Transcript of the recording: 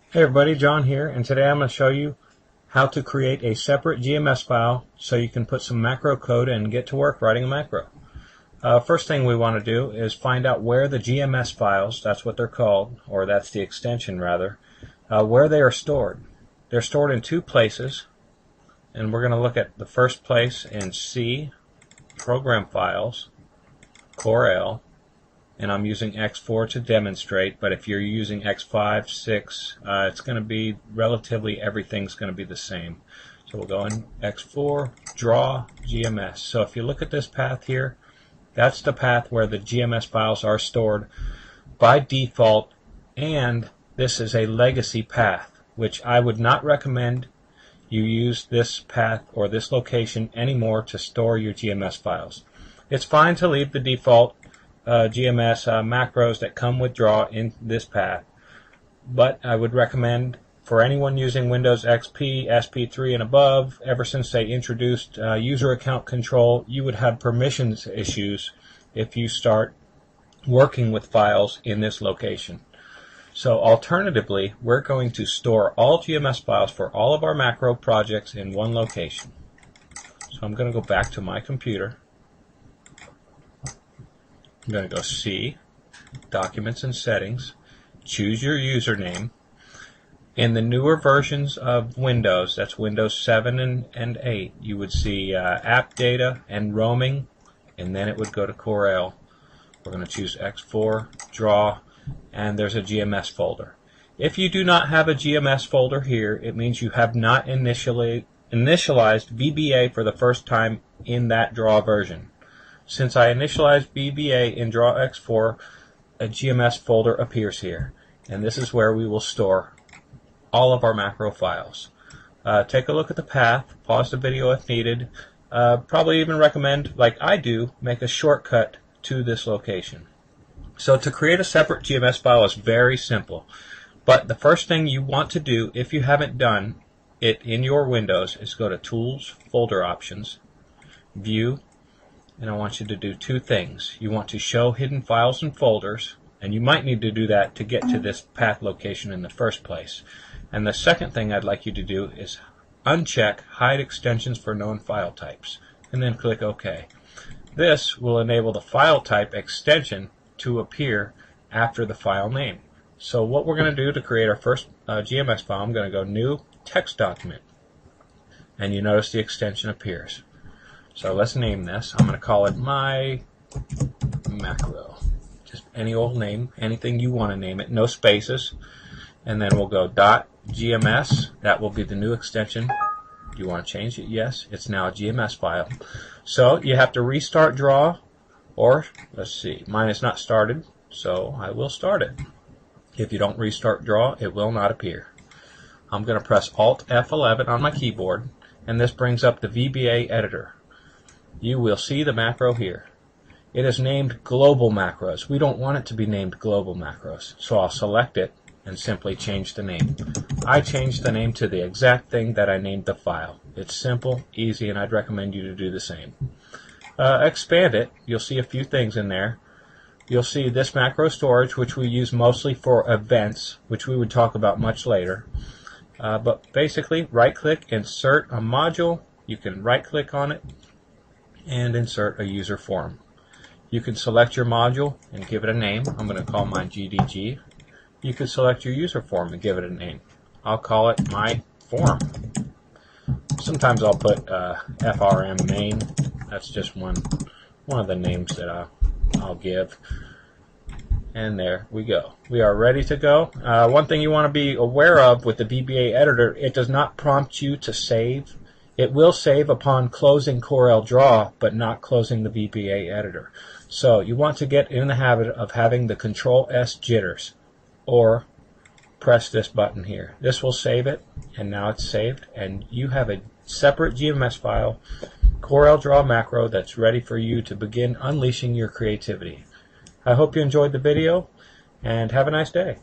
Hey everybody, John here, and today I'm going to show you how to create a separate GMS file so you can put some macro code and get to work writing a macro. First thing we want to do is find out where the GMS files, that's what they're called, or that's the extension rather, where they are stored. They're stored in two places, and we're going to look at the first place in C, Program Files, Corel, and I'm using X4 to demonstrate, but if you're using X5, 6, it's going to be relatively, everything's going to be the same. So we'll go in X4, Draw, GMS. So if you look at this path here, that's the path where the GMS files are stored by default, and this is a legacy path, which I would not recommend you use this path or this location anymore to store your GMS files. It's fine to leave the default GMS macros that come with Draw in this path, but I would recommend for anyone using Windows XP, SP3 and above, ever since they introduced user account control, you would have permissions issues if you start working with files in this location. So alternatively, we're going to store all GMS files for all of our macro projects in one location. So I'm going to go back to my computer. I'm going to go C, Documents and Settings, choose your username. In the newer versions of Windows, that's Windows 7 and 8, you would see App Data and Roaming, and then it would go to Corel. We're going to choose X4, Draw, and there's a GMS folder. If you do not have a GMS folder here, it means you have not initialized VBA for the first time in that Draw version. Since I initialized VBA in Draw X4, a GMS folder appears here, and this is where we will store all of our macro files. Take a look at the path, pause the video if needed, probably even recommend, like I do, make a shortcut to this location. So to create a separate GMS file is very simple, but the first thing you want to do, if you haven't done it in your Windows, is go to Tools, Folder Options, View, and I want you to do two things. You want to show hidden files and folders, and you might need to do that to get to this path location in the first place. And the second thing I'd like you to do is uncheck Hide Extensions for Known File Types, and then click OK. This will enable the file type extension to appear after the file name. So what we're going to do to create our first GMS file, I'm going to go New Text Document, and you notice the extension appears. So let's name this. I'm going to call it My Macro. Just any old name, anything you want to name it, no spaces. And then we'll go .gms. That will be the new extension. Do you want to change it? Yes. It's now a GMS file. So you have to restart Draw, or let's see, mine is not started, so I will start it. If you don't restart Draw, it will not appear. I'm going to press Alt F11 on my keyboard, and this brings up the Vba Editor. You will see the macro here. It is named Global Macros. We don't want it to be named Global Macros, so I'll select it and simply change the name. I changed the name to the exact thing that I named the file. It's simple, easy, and I'd recommend you to do the same. Expand it. You'll see a few things in there. You'll see this macro storage, which we use mostly for events, which we would talk about much later. But basically, right-click, insert a module. You can right-click on it and insert a user form. You can select your module and give it a name. I'm going to call mine GDG. You can select your user form and give it a name. I'll call it My Form. Sometimes I'll put FRM main. That's just one of the names that I'll give. And there we go. We are ready to go. One thing you want to be aware of with the Vba Editor, it does not prompt you to save. It will save upon closing CorelDraw, but not closing the Vba Editor. So you want to get in the habit of having the Control-S jitters, or press this button here. This will save it, and now it's saved, and you have a separate GMS file, CorelDraw macro, that's ready for you to begin unleashing your creativity. I hope you enjoyed the video, and have a nice day.